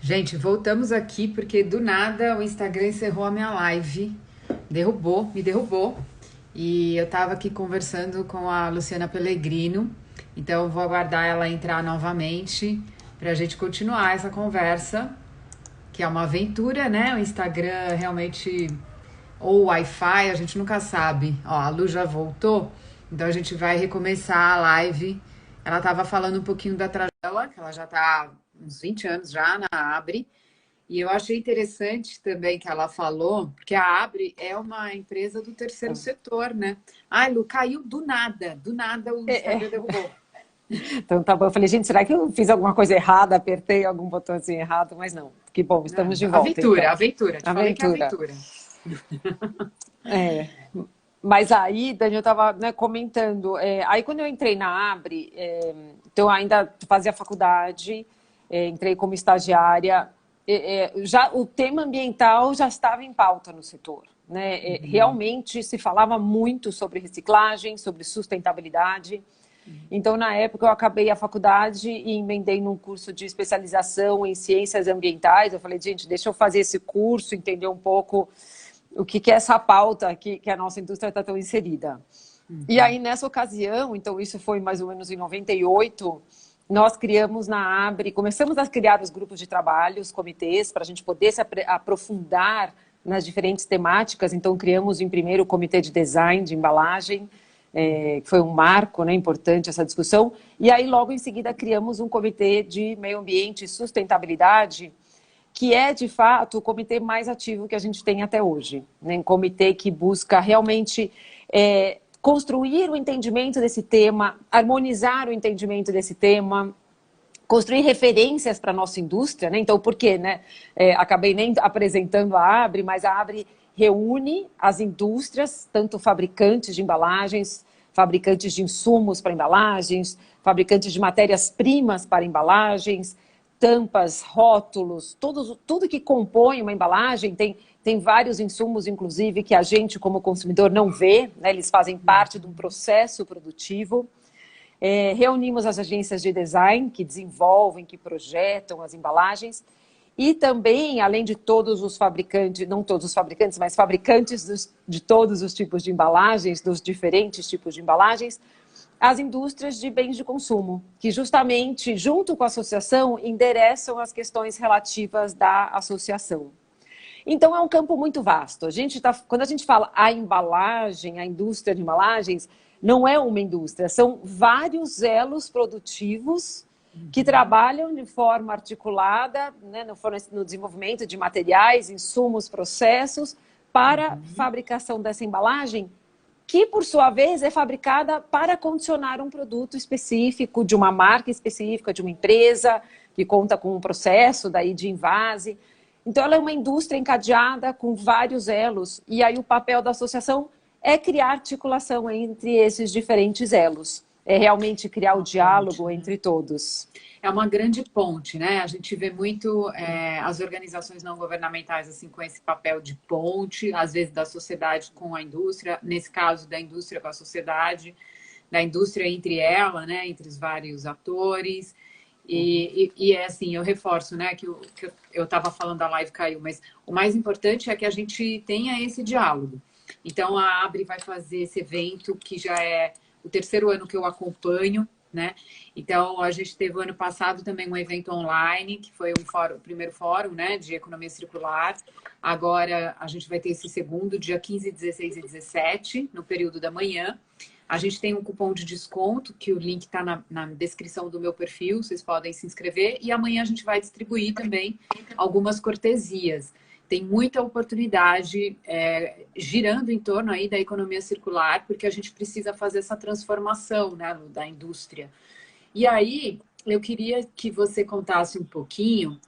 Gente, voltamos aqui porque do nada o Instagram encerrou a minha live. Me derrubou. E eu tava aqui conversando com a Luciana Pellegrino. Então eu vou aguardar ela entrar novamente pra gente continuar essa conversa, que é uma aventura, né? O Instagram realmente ou Wi-Fi, a gente nunca sabe. Ó, a Lu já voltou, então a gente vai recomeçar a live. Ela estava falando um pouquinho da trajetória dela, que ela já está uns 20 anos já na Abre. E eu achei interessante também que ela falou, porque a Abre é uma empresa do terceiro setor, né? Ai, Lu, caiu do nada o É, Instagram é. derrubou. Então tá bom. Eu falei, gente, será que eu fiz alguma coisa errada? Apertei algum botãozinho errado, mas não. Que bom, estamos de volta Aventura, então. aventura, te falei que é Aventura. aventura. É. Mas aí, Dani, eu estava, né, comentando. Aí quando eu entrei na Abre, então eu ainda fazia faculdade, entrei como estagiária. Já o tema ambiental já estava em pauta no setor, né? Realmente se falava muito sobre reciclagem, sobre sustentabilidade. Então, na época, eu acabei a faculdade e emendei num curso de especialização em ciências ambientais. Eu falei, gente, deixa eu fazer esse curso, entender um pouco o que é essa pauta que a nossa indústria está tão inserida. E aí, nessa ocasião, então isso foi mais ou menos em 98, nós criamos na Abre, começamos a criar os grupos de trabalho, os comitês, para a gente poder se aprofundar nas diferentes temáticas. Então, criamos em primeiro o comitê de design de embalagem, que foi um marco, né, importante essa discussão. E aí, logo em seguida, criamos um comitê de meio ambiente e sustentabilidade, que é, de fato, o comitê mais ativo que a gente tem até hoje. Né? Um comitê que busca realmente construir o entendimento desse tema, harmonizar o entendimento desse tema, construir referências para a nossa indústria. Né? Então, por quê? Né? Acabei nem apresentando a Abre, mas a Abre reúne as indústrias, tanto fabricantes de embalagens, fabricantes de insumos para embalagens, fabricantes de matérias-primas para embalagens, tampas, rótulos, tudo que compõe uma embalagem tem vários insumos, inclusive, que a gente, como consumidor, não vê, né? Eles fazem parte de um processo produtivo. Reunimos as agências de design que desenvolvem, que projetam as embalagens e também, além de todos os fabricantes, não todos os fabricantes, mas fabricantes de todos os tipos de embalagens, dos diferentes tipos de embalagens, as indústrias de bens de consumo, que justamente, junto com a associação, endereçam as questões relativas da associação. Então, é um campo muito vasto. Quando a gente fala a embalagem, a indústria de embalagens, não é uma indústria, são vários elos produtivos que trabalham de forma articulada, né, no desenvolvimento de materiais, insumos, processos, para a fabricação dessa embalagem, que, por sua vez, é fabricada para condicionar um produto específico, de uma marca específica, de uma empresa, que conta com um processo daí de invase. Então, ela é uma indústria encadeada com vários elos, e aí o papel da associação é criar articulação entre esses diferentes elos. É realmente criar o Uma ponte, diálogo né? entre todos. É uma grande ponte, né? A gente vê muito as organizações não governamentais assim com esse papel de ponte, às vezes da sociedade com a indústria, nesse caso da indústria com a sociedade, da indústria entre ela, né? Entre os vários atores. E é assim, eu reforço, né? Que eu estava falando da live caiu, mas o mais importante é que a gente tenha esse diálogo. Então a Abre vai fazer esse evento que já é o terceiro ano que eu acompanho, né? Então, a gente teve o ano passado também um evento online, que foi o primeiro fórum, né, de economia circular. Agora, a gente vai ter esse segundo, dia 15, 16 e 17, no período da manhã. A gente tem um cupom de desconto, que o link está na descrição do meu perfil, vocês podem se inscrever. E amanhã a gente vai distribuir também algumas cortesias. Tem muita oportunidade girando em torno aí da economia circular, porque a gente precisa fazer essa transformação, né, da indústria. E aí, eu queria que você contasse um pouquinho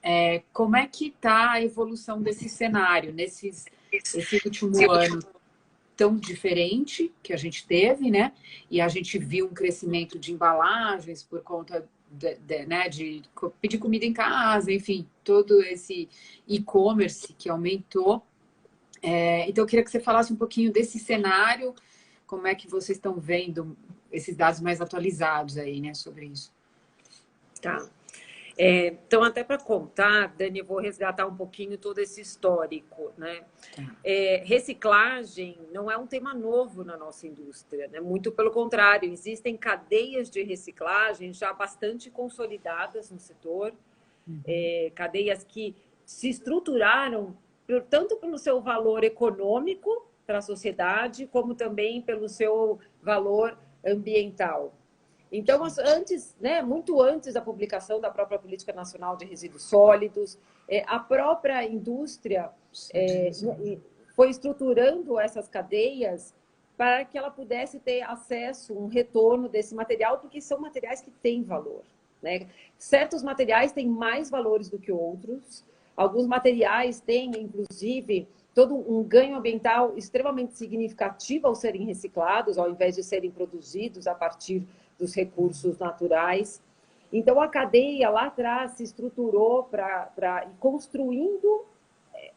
como é que está a evolução desse cenário esse último ano tão diferente que a gente teve, né? E a gente viu um crescimento de embalagens por conta né, de pedir comida em casa, enfim, todo esse e-commerce que aumentou. Então, eu queria que você falasse um pouquinho desse cenário, como é que vocês estão vendo esses dados mais atualizados aí, né, sobre isso. Tá. Então, até para contar, Dani, eu vou resgatar um pouquinho todo esse histórico, né? Reciclagem não é um tema novo na nossa indústria, né? Muito pelo contrário, existem cadeias de reciclagem já bastante consolidadas no setor, cadeias que se estruturaram tanto pelo seu valor econômico para a sociedade, como também pelo seu valor ambiental. Então, antes, né, muito antes da publicação da própria Política Nacional de Resíduos Sólidos, a própria indústria foi estruturando essas cadeias para que ela pudesse ter acesso, um retorno desse material, porque são materiais que têm valor, né? Certos materiais têm mais valores do que outros. Alguns materiais têm, inclusive, todo um ganho ambiental extremamente significativo ao serem reciclados, ao invés de serem produzidos a partir dos recursos naturais. Então, a cadeia lá atrás se estruturou para ir construindo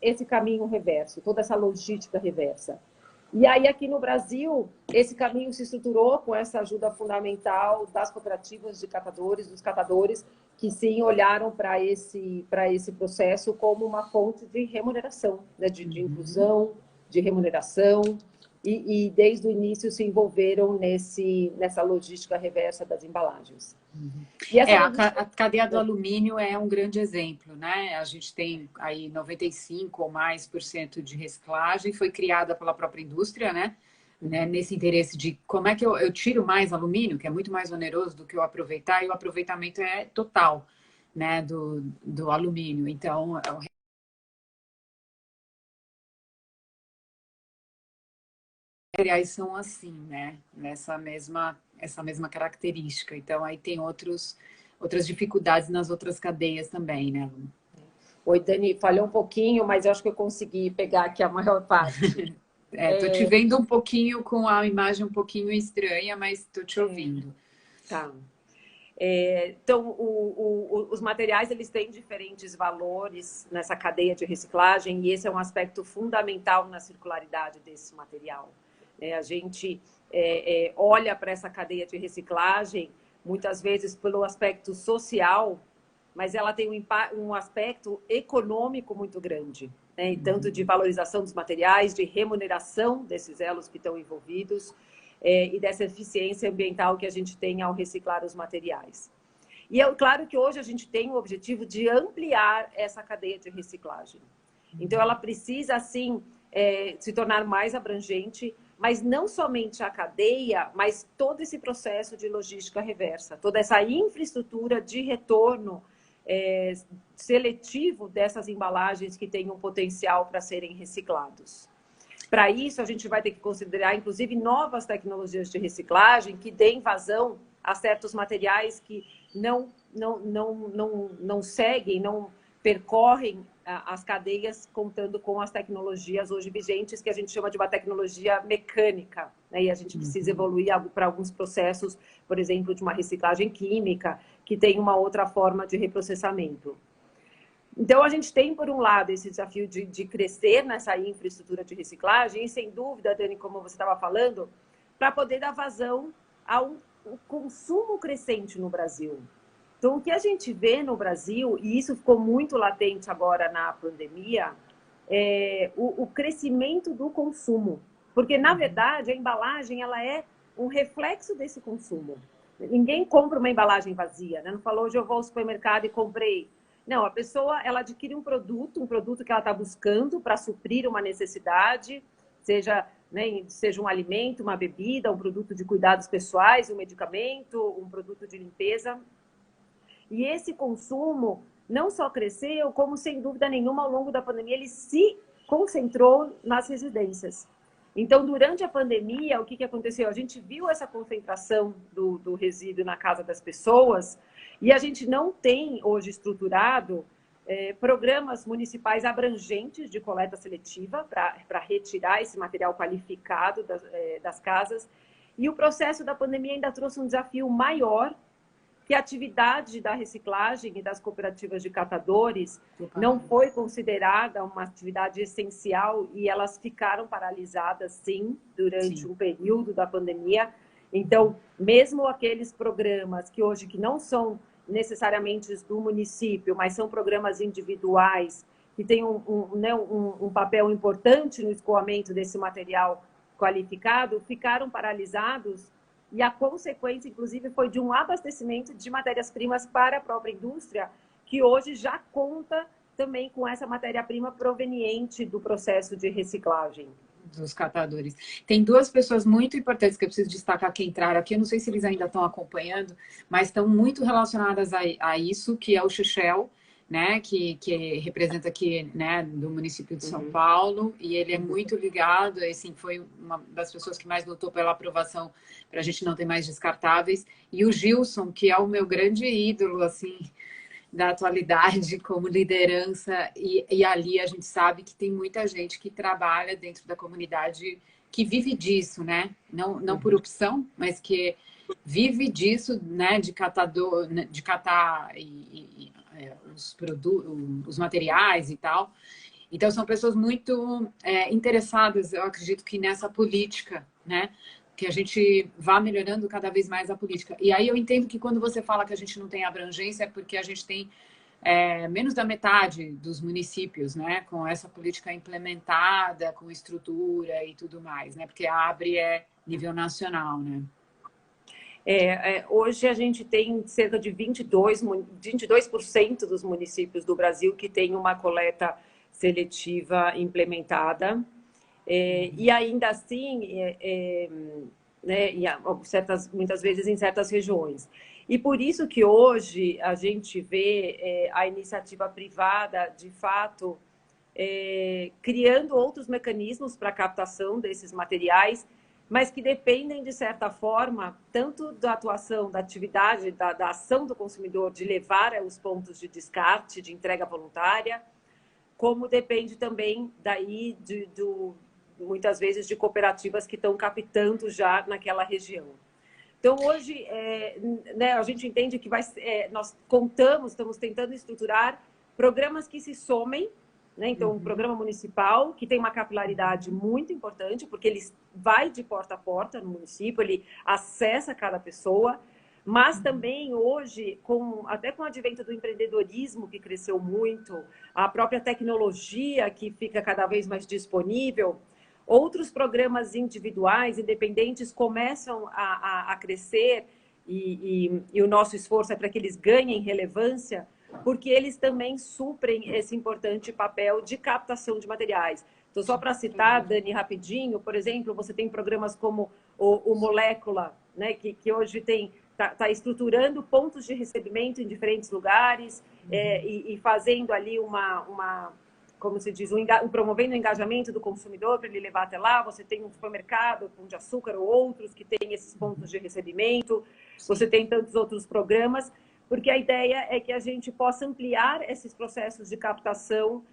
esse caminho reverso, toda essa logística reversa. E aí, aqui no Brasil, esse caminho se estruturou com essa ajuda fundamental das cooperativas de catadores, dos catadores, que sim olharam para esse processo como uma fonte de remuneração, né? de inclusão, de remuneração, e desde o início se envolveram nessa logística reversa das embalagens. E a cadeia do alumínio é um grande exemplo, né? A gente tem aí 95% ou mais de reciclagem, foi criada pela própria indústria, né? Nesse interesse de como é que eu tiro mais alumínio, que é muito mais oneroso do que eu aproveitar, e o aproveitamento é total, né, do alumínio. Então, materiais são assim, né? Essa mesma característica. Então, aí tem outras dificuldades nas outras cadeias também, né, Lu? Oi, Dani, falhou um pouquinho, mas eu acho que eu consegui pegar aqui a maior parte. Tô te vendo um pouquinho com a imagem um pouquinho estranha, mas tô te ouvindo. Tá. Então, os materiais eles têm diferentes valores nessa cadeia de reciclagem e esse é um aspecto fundamental na circularidade desse material. A gente olha para essa cadeia de reciclagem muitas vezes pelo aspecto social, mas ela tem um aspecto econômico muito grande, né? Tanto de valorização dos materiais, de remuneração desses elos que estão envolvidos, e dessa eficiência ambiental que a gente tem ao reciclar os materiais. E é claro que hoje a gente tem o objetivo de ampliar essa cadeia de reciclagem. Então, ela precisa, assim, se tornar mais abrangente, mas não somente a cadeia, mas todo esse processo de logística reversa, toda essa infraestrutura de retorno seletivo dessas embalagens que têm um potencial para serem reciclados. Para isso, a gente vai ter que considerar, inclusive, novas tecnologias de reciclagem que deem vazão a certos materiais que não seguem, não percorrem as cadeias contando com as tecnologias hoje vigentes, que a gente chama de uma tecnologia mecânica, né? E a gente precisa evoluir para alguns processos, por exemplo, de uma reciclagem química, que tem uma outra forma de reprocessamento. Então, a gente tem, por um lado, esse desafio de crescer nessa infraestrutura de reciclagem, e sem dúvida, Dani, como você estava falando, para poder dar vazão ao consumo crescente no Brasil. Então, o que a gente vê no Brasil, e isso ficou muito latente agora na pandemia, é o crescimento do consumo. Porque, na verdade, a embalagem ela é um reflexo desse consumo. Ninguém compra uma embalagem vazia, né? Não falou, hoje eu vou ao supermercado e comprei. Não, a pessoa ela adquire um produto que ela está buscando para suprir uma necessidade, seja um alimento, uma bebida, um produto de cuidados pessoais, um medicamento, um produto de limpeza. E esse consumo não só cresceu, como sem dúvida nenhuma ao longo da pandemia ele se concentrou nas residências. Então, durante a pandemia, o que aconteceu? A gente viu essa concentração do resíduo na casa das pessoas e a gente não tem hoje estruturado programas municipais abrangentes de coleta seletiva para retirar esse material qualificado das casas. E o processo da pandemia ainda trouxe um desafio maior, que a atividade da reciclagem e das cooperativas de catadores não foi considerada uma atividade essencial e elas ficaram paralisadas, sim, durante um período da pandemia. Então, mesmo aqueles programas que hoje que não são necessariamente do município, mas são programas individuais que têm um papel importante no escoamento desse material qualificado, ficaram paralisados e a consequência, inclusive, foi de um abastecimento de matérias-primas para a própria indústria, que hoje já conta também com essa matéria-prima proveniente do processo de reciclagem. Dos catadores. Tem duas pessoas muito importantes que eu preciso destacar que entraram aqui. Eu não sei se eles ainda estão acompanhando, mas estão muito relacionadas a isso, que é o Xuxel, né, que representa aqui, né, do município de São Paulo, e ele é muito ligado, assim, foi uma das pessoas que mais lutou pela aprovação para a gente não ter mais descartáveis, e o Gilson, que é o meu grande ídolo, assim, da atualidade como liderança, e ali a gente sabe que tem muita gente que trabalha dentro da comunidade que vive disso, né? Não por opção, mas que vive disso, né? De catador, de catar os produtos, os materiais e tal. Então são pessoas muito interessadas, eu acredito que nessa política, né? Que a gente vá melhorando cada vez mais a política. E aí eu entendo que quando você fala que a gente não tem abrangência, é porque a gente tem menos da metade dos municípios, né, com essa política implementada, com estrutura e tudo mais, né, porque a ABRE é nível nacional, né? Hoje a gente tem cerca de 22% dos municípios do Brasil que tem uma coleta seletiva implementada. E ainda assim, né, muitas vezes em certas regiões. E por isso que hoje a gente vê a iniciativa privada, de fato, criando outros mecanismos para a captação desses materiais, mas que dependem, de certa forma, tanto da atuação, da atividade, da ação do consumidor de levar os pontos de descarte, de entrega voluntária, como depende também daí muitas vezes de cooperativas que estão captando já naquela região. Então, hoje, né, a gente entende que nós estamos tentando estruturar programas que se somem, né? Então, um programa municipal que tem uma capilaridade muito importante, porque ele vai de porta a porta no município, ele acessa cada pessoa, mas também hoje, até com o advento do empreendedorismo, que cresceu muito, a própria tecnologia que fica cada vez mais disponível, outros programas individuais, independentes, começam a crescer e o nosso esforço é para que eles ganhem relevância, porque eles também suprem esse importante papel de captação de materiais. Então, só para citar, Dani, rapidinho, por exemplo, você tem programas como o Molécula, né, que hoje está estruturando pontos de recebimento em diferentes lugares e fazendo ali como se diz, promovendo o engajamento do consumidor para ele levar até lá. Você tem um supermercado, Pão de Açúcar ou outros que tem esses pontos de recebimento. Você tem tantos outros programas, porque a ideia é que a gente possa ampliar esses processos de captação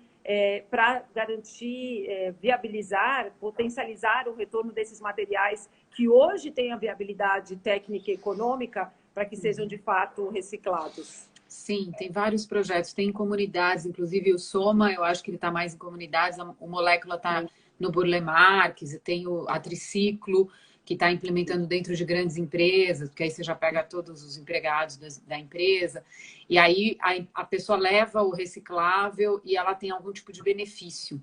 para garantir, viabilizar, potencializar o retorno desses materiais que hoje têm a viabilidade técnica e econômica para que sejam, de fato, reciclados. Sim, tem vários projetos, tem em comunidades, inclusive o Soma, eu acho que ele está mais em comunidades, o Molécula está no Burle Marx, tem a Triciclo, que está implementando dentro de grandes empresas, porque aí você já pega todos os empregados da empresa, e aí a pessoa leva o reciclável e ela tem algum tipo de benefício.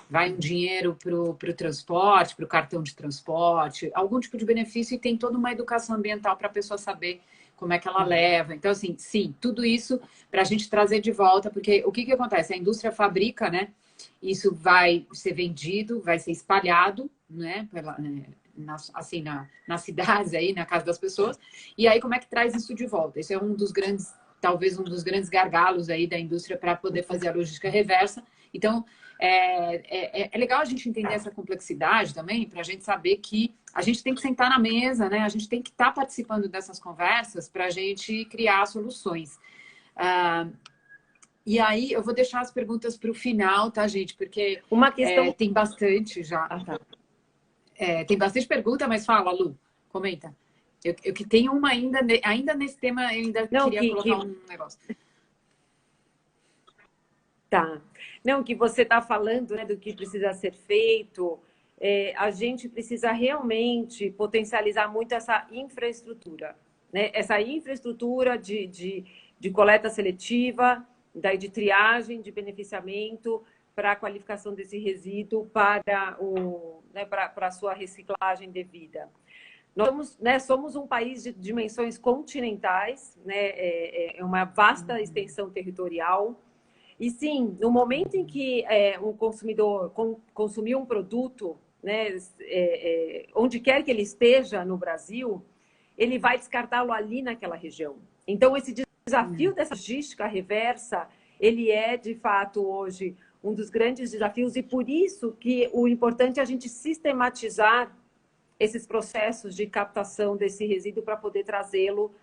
Vai um dinheiro para o transporte, para o cartão de transporte, algum tipo de benefício, e tem toda uma educação ambiental para a pessoa saber como é que ela leva. Então, assim, sim, tudo isso para a gente trazer de volta, porque o que acontece? A indústria fabrica, né? Isso vai ser vendido, vai ser espalhado, né? Nas cidades aí, na casa das pessoas. E aí, como é que traz isso de volta? Esse é um dos grandes, talvez um dos grandes gargalos aí da indústria para poder fazer a logística reversa. Então, é legal a gente entender essa complexidade também, para a gente saber que a gente tem que sentar na mesa, né? A gente tem que estar participando dessas conversas para a gente criar soluções. E aí, eu vou deixar as perguntas para o final, tá, gente? Porque uma questão... tem bastante já. Tá. Tem bastante pergunta, mas fala, Lu, comenta. Eu que tenho uma ainda nesse tema, eu ainda queria colocar um negócio. Tá. Não, que você está falando, né, do que precisa ser feito, a gente precisa realmente potencializar muito essa infraestrutura, né? Essa infraestrutura de de coleta seletiva, daí de triagem, de beneficiamento, para a qualificação desse resíduo para, para a sua reciclagem devida. Nós somos, somos um país de dimensões continentais, é uma vasta extensão territorial. E sim, no momento em que um consumidor consumiu um produto, onde quer que ele esteja no Brasil, ele vai descartá-lo ali naquela região. Então, esse desafio dessa logística reversa, ele é, de fato, hoje, um dos grandes desafios, e por isso que o importante é a gente sistematizar esses processos de captação desse resíduo para poder trazê-lo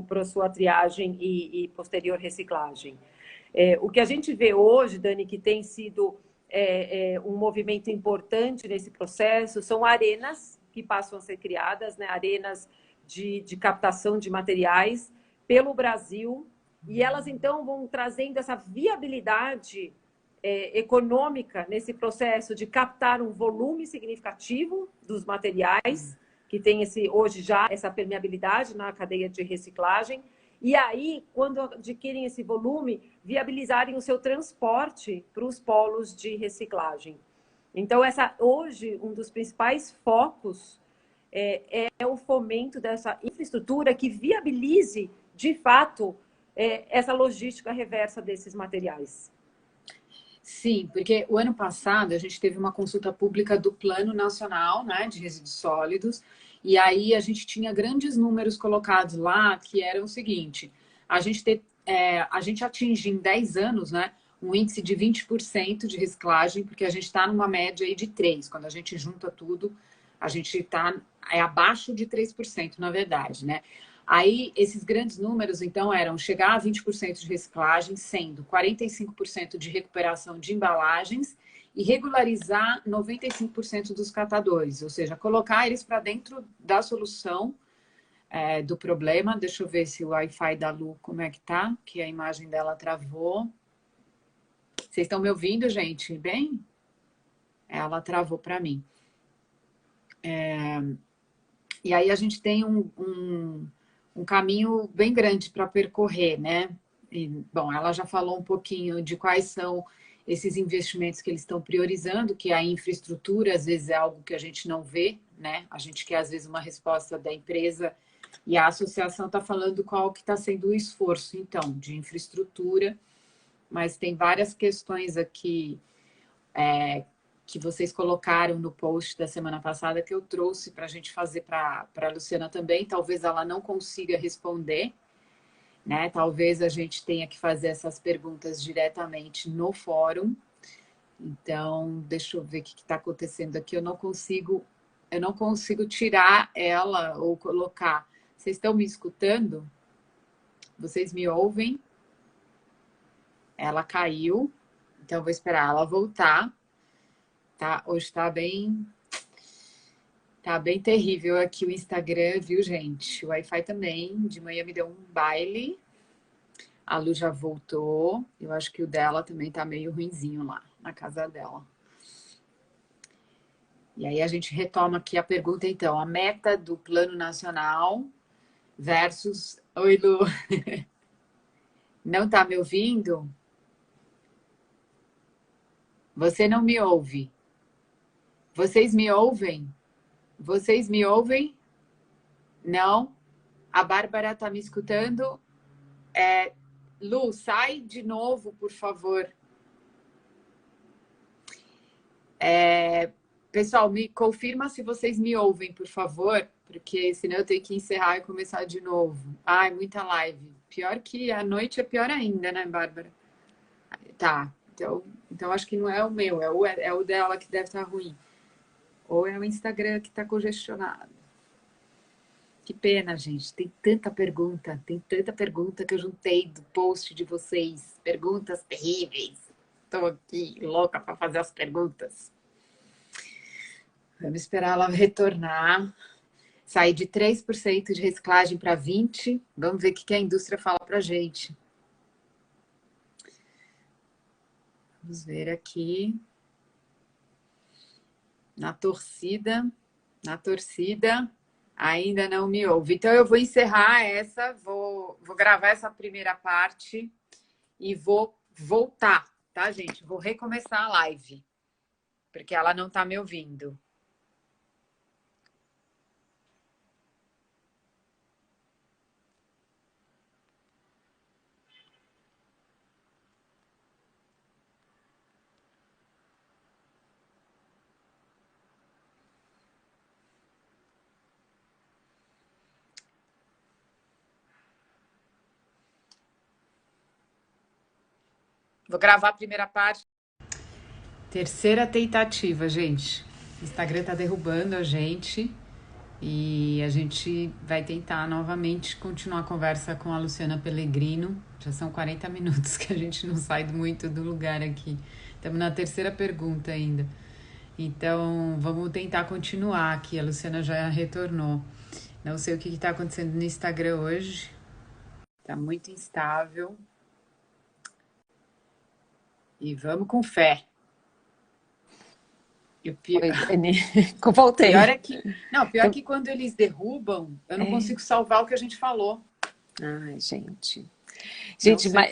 para a sua triagem e posterior reciclagem. O que a gente vê hoje, Dani, que tem sido um movimento importante nesse processo, são arenas que passam a ser criadas, arenas de captação de materiais pelo Brasil, e elas, então, vão trazendo essa viabilidade econômica nesse processo de captar um volume significativo dos materiais, que tem hoje já essa permeabilidade na cadeia de reciclagem, e aí, quando adquirem esse volume, viabilizarem o seu transporte para os polos de reciclagem. Então, hoje, um dos principais focos é o fomento dessa infraestrutura que viabilize, de fato, essa logística reversa desses materiais. Sim, porque o ano passado a gente teve uma consulta pública do Plano Nacional, de Resíduos Sólidos, e aí a gente tinha grandes números colocados lá, que eram o seguinte: a gente atinge em 10 anos, um índice de 20% de reciclagem, porque a gente está numa média aí de 3%. Quando a gente junta tudo, a gente está abaixo de 3%, na verdade, Aí, esses grandes números, então, eram chegar a 20% de reciclagem, sendo 45% de recuperação de embalagens e regularizar 95% dos catadores, ou seja, colocar eles para dentro da solução do problema. Deixa eu ver se o Wi-Fi da Lu, como é que tá, que a imagem dela travou. Vocês estão me ouvindo, gente? Bem? Ela travou para mim. E aí a gente tem um caminho bem grande para percorrer, E, bom, ela já falou um pouquinho de quais são esses investimentos que eles estão priorizando, que a infraestrutura, às vezes, é algo que a gente não vê, A gente quer, às vezes, uma resposta da empresa, e a associação está falando qual que está sendo o esforço, então, de infraestrutura, mas tem várias questões aqui que vocês colocaram no post da semana passada, que eu trouxe para a gente fazer para a Luciana também. Talvez ela não consiga responder, Talvez a gente tenha que fazer essas perguntas diretamente no fórum. Então, deixa eu ver o que está acontecendo aqui. Eu não consigo tirar ela ou colocar. Vocês estão me escutando? Vocês me ouvem? Ela caiu, então eu vou esperar ela voltar. Hoje está bem terrível aqui o Instagram, viu, gente? O Wi-Fi também, de manhã me deu um baile. A Lu já voltou. Eu acho que o dela também tá meio ruinzinho lá, na casa dela. E aí a gente retoma aqui a pergunta, então. A meta do Plano Nacional versus... Oi, Lu. Não tá me ouvindo? Você não me ouve. Vocês me ouvem? Vocês me ouvem? Não? A Bárbara tá me escutando? Lu, sai de novo, por favor. Pessoal, me confirma se vocês me ouvem, por favor, porque senão eu tenho que encerrar e começar de novo. Ai, muita live. Pior que a noite é pior ainda, né, Bárbara? Tá, então acho que não é o meu, é o dela que deve estar ruim. Ou é o Instagram que está congestionado. Que pena, gente. Tem tanta pergunta que eu juntei do post de vocês. Perguntas terríveis. Estou aqui louca para fazer as perguntas. Vamos esperar ela retornar. Sair de 3% de reciclagem para 20%. Vamos ver o que a indústria fala para a gente. Vamos ver aqui. Na torcida. Ainda não me ouve. Então, eu vou encerrar essa, vou gravar essa primeira parte e vou voltar, tá, gente? Vou recomeçar a live, porque ela não está me ouvindo. Vou gravar a primeira parte. Terceira tentativa, gente. O Instagram tá derrubando a gente e a gente vai tentar novamente continuar a conversa com a Luciana Pellegrino. Já são 40 minutos que a gente não sai muito do lugar aqui. Estamos na terceira pergunta ainda. Então, vamos tentar continuar aqui. A Luciana já retornou. Não sei o que está acontecendo no Instagram hoje. Tá muito instável. E vamos com fé. E o pior... Voltei. Pior é que... Não, pior é que quando eles derrubam, eu não consigo salvar o que a gente falou. Ai, gente. Gente, mas,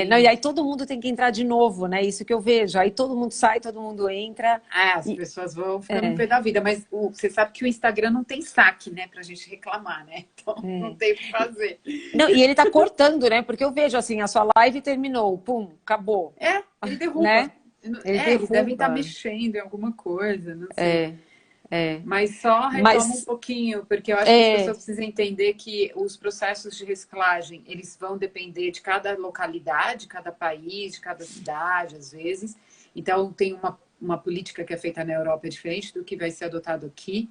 não, e aí todo mundo tem que entrar de novo, né? Isso que eu vejo. Aí todo mundo sai, todo mundo entra. As pessoas vão ficando no pé da vida. Mas você sabe que o Instagram não tem saque, né? Pra gente reclamar, né? Então não tem o que fazer. Não, e ele tá cortando, né? Porque eu vejo assim, a sua live terminou, pum, acabou. Ele derruba. Né? Eles devem estar mexendo em alguma coisa, não sei. Mas só retoma um pouquinho, porque eu acho que as pessoas precisam entender que os processos de reciclagem, eles vão depender de cada localidade, cada país, de cada cidade, às vezes. Então, tem uma política que é feita na Europa diferente do que vai ser adotado aqui,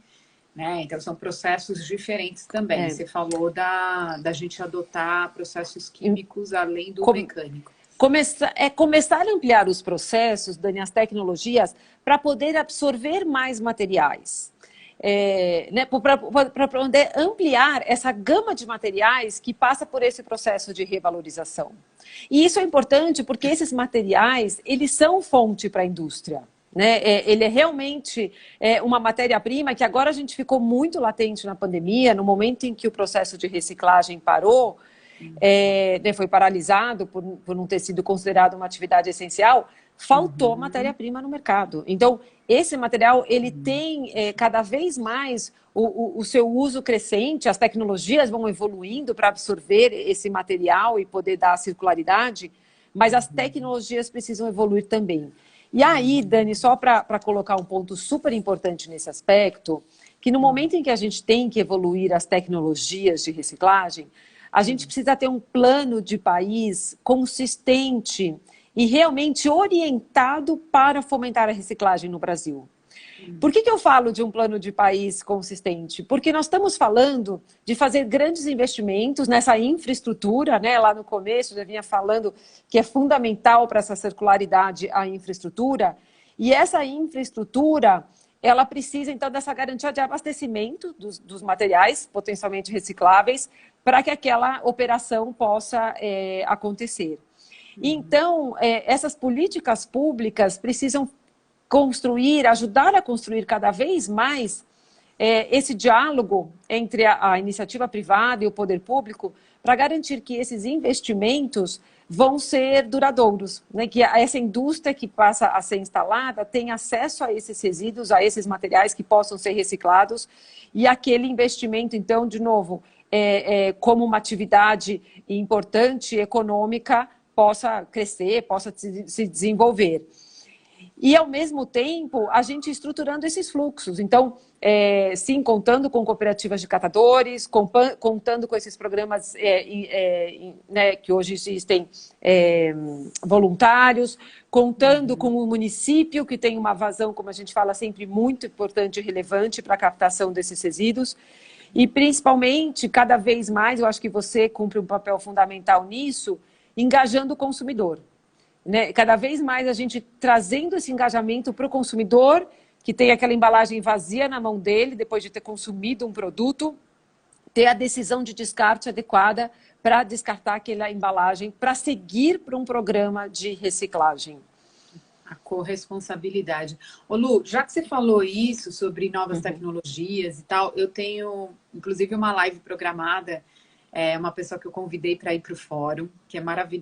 né? Então, são processos diferentes também. Você falou da gente adotar processos químicos além do mecânico. Começar a ampliar os processos, Dani, as tecnologias, para poder absorver mais materiais. Né, para poder ampliar essa gama de materiais que passa por esse processo de revalorização. E isso é importante porque esses materiais, eles são fonte para a indústria. Né? Ele é realmente uma matéria-prima que agora a gente ficou muito latente na pandemia, no momento em que o processo de reciclagem parou, foi paralisado por não ter sido considerado uma atividade essencial, faltou matéria-prima no mercado. Então, esse material, ele tem cada vez mais o seu uso crescente, as tecnologias vão evoluindo para absorver esse material e poder dar circularidade, mas as tecnologias precisam evoluir também. E aí, Dani, só para colocar um ponto super importante nesse aspecto, que no momento em que a gente tem que evoluir as tecnologias de reciclagem, a gente precisa ter um plano de país consistente e realmente orientado para fomentar a reciclagem no Brasil. Por que eu falo de um plano de país consistente? Porque nós estamos falando de fazer grandes investimentos nessa infraestrutura, né? Lá no começo eu já vinha falando que é fundamental para essa circularidade a infraestrutura, e essa infraestrutura, ela precisa então dessa garantia de abastecimento dos materiais potencialmente recicláveis para que aquela operação possa acontecer. Então, essas políticas públicas precisam ajudar a construir cada vez mais esse diálogo entre a iniciativa privada e o poder público para garantir que esses investimentos vão ser duradouros, né? Que essa indústria que passa a ser instalada tem acesso a esses resíduos, a esses materiais que possam ser reciclados, e aquele investimento, então, de novo, como uma atividade importante, econômica, possa crescer, possa se desenvolver. E, ao mesmo tempo, a gente estruturando esses fluxos. Então, sim, contando com cooperativas de catadores, contando com esses programas né, que hoje existem voluntários, contando com o município, que tem uma vazão, como a gente fala sempre, muito importante e relevante para a captação desses resíduos. E, principalmente, cada vez mais, eu acho que você cumpre um papel fundamental nisso, engajando o consumidor. Né? Cada vez mais a gente trazendo esse engajamento para o consumidor, que tem aquela embalagem vazia na mão dele, depois de ter consumido um produto, ter a decisão de descarte adequada para descartar aquela embalagem, para seguir para um programa de reciclagem. A corresponsabilidade. Ô Lu, já que você falou isso sobre novas tecnologias e tal, eu tenho, inclusive, uma live programada, uma pessoa que eu convidei para ir para o fórum, que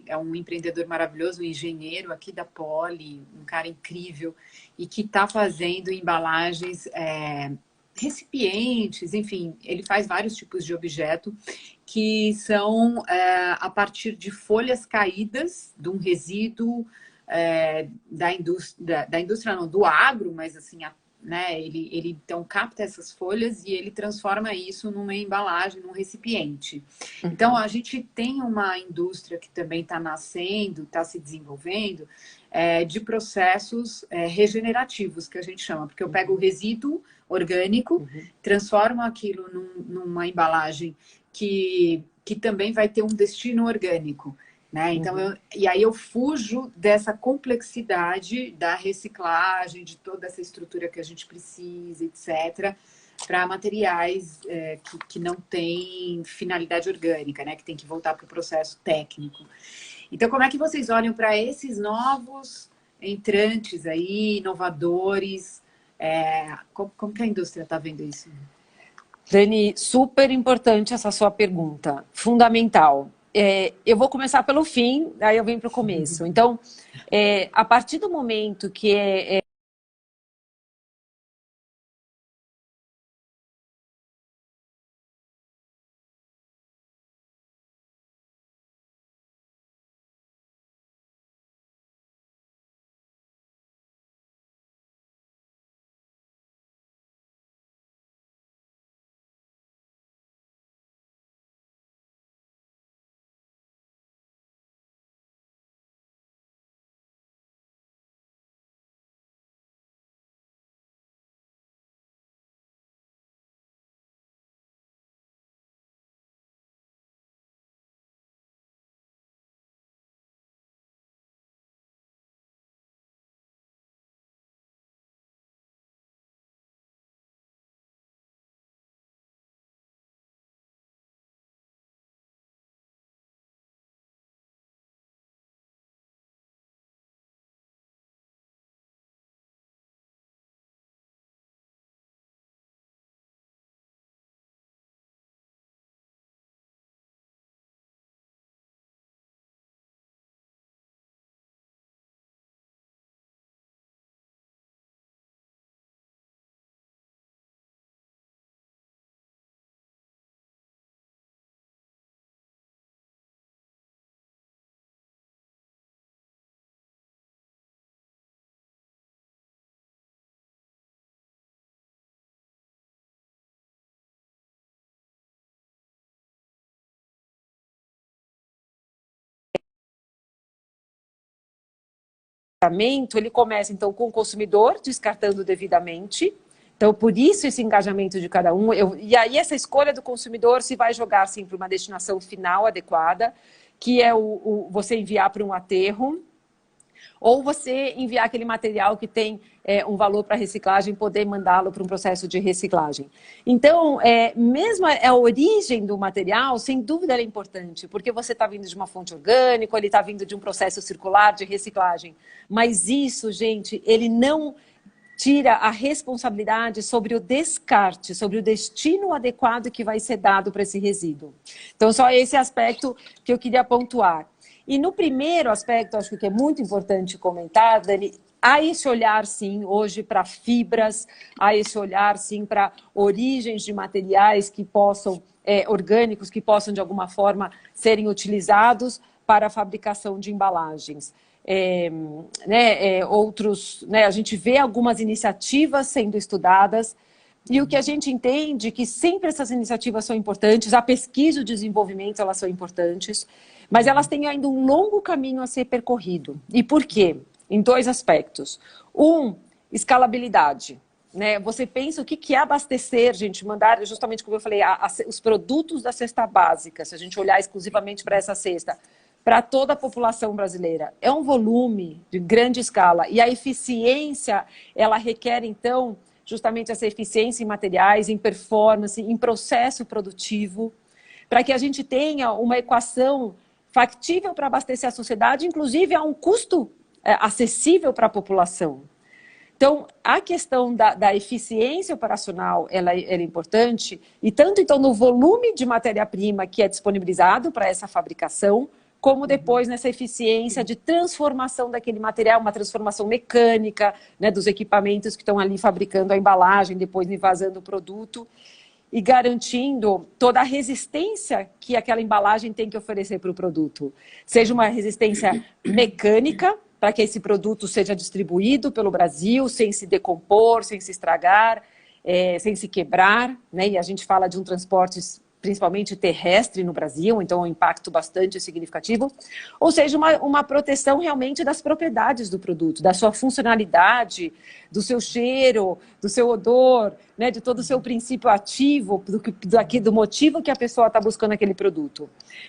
é um empreendedor maravilhoso, um engenheiro aqui da Poli, um cara incrível, e que está fazendo embalagens, recipientes, enfim, ele faz vários tipos de objeto que são a partir de folhas caídas de um resíduo da indústria não, do agro, mas assim, né, ele então capta essas folhas e ele transforma isso numa embalagem, num recipiente. Então, a gente tem uma indústria que também está nascendo, está se desenvolvendo, de processos regenerativos, que a gente chama, porque eu pego o resíduo orgânico, transformo aquilo numa embalagem que também vai ter um destino orgânico. Né? Então, e aí eu fujo dessa complexidade da reciclagem, de toda essa estrutura que a gente precisa, etc., para materiais que não têm finalidade orgânica, né? Que tem que voltar para o processo técnico. Então, como é que vocês olham para esses novos entrantes aí, inovadores? Como que a indústria está vendo isso? Dani, super importante essa sua pergunta, fundamental. Eu vou começar pelo fim, aí eu venho para o começo. Então, a partir do momento que ele começa então com o consumidor descartando devidamente. Então, por isso esse engajamento de cada um. E aí essa escolha do consumidor se vai jogar assim, para uma destinação final adequada, que é você enviar para um aterro, ou você enviar aquele material que tem um valor para reciclagem, poder mandá-lo para um processo de reciclagem. Então, mesmo a origem do material, sem dúvida, ela é importante, porque você está vindo de uma fonte orgânica, ele está vindo de um processo circular de reciclagem. Mas isso, gente, ele não tira a responsabilidade sobre o descarte, sobre o destino adequado que vai ser dado para esse resíduo. Então, só esse aspecto que eu queria pontuar. E no primeiro aspecto, acho que é muito importante comentar, Dani, há esse olhar, sim, hoje para fibras, há esse olhar, sim, para origens de materiais que possam, orgânicos, que possam, de alguma forma, serem utilizados para a fabricação de embalagens. A gente vê algumas iniciativas sendo estudadas, e o que a gente entende é que sempre essas iniciativas são importantes, a pesquisa e o desenvolvimento, elas são importantes, mas elas têm ainda um longo caminho a ser percorrido. E por quê? Em dois aspectos. Escalabilidade. Né? Você pensa o que é abastecer, gente, mandar, justamente como eu falei, os produtos da cesta básica, se a gente olhar exclusivamente para essa cesta, para toda a população brasileira. É um volume de grande escala. E a eficiência, ela requer, então, justamente essa eficiência em materiais, em performance, em processo produtivo, para que a gente tenha uma equação factível para abastecer a sociedade, inclusive a um custo acessível para a população. Então, a questão da eficiência operacional, ela é importante, e tanto então no volume de matéria-prima que é disponibilizado para essa fabricação, como depois nessa eficiência de transformação daquele material, uma transformação mecânica, né, dos equipamentos que estão ali fabricando a embalagem, depois envasando o produto, e garantindo toda a resistência que aquela embalagem tem que oferecer para o produto. Seja uma resistência mecânica, para que esse produto seja distribuído pelo Brasil, sem se decompor, sem se estragar, sem se quebrar, né? E a gente fala de um transporte principalmente terrestre no Brasil, então é um impacto bastante significativo, ou seja, uma proteção realmente das propriedades do produto, da sua funcionalidade, do seu cheiro, do seu odor, né, de todo o seu princípio ativo, do motivo que a pessoa está buscando aquele produto.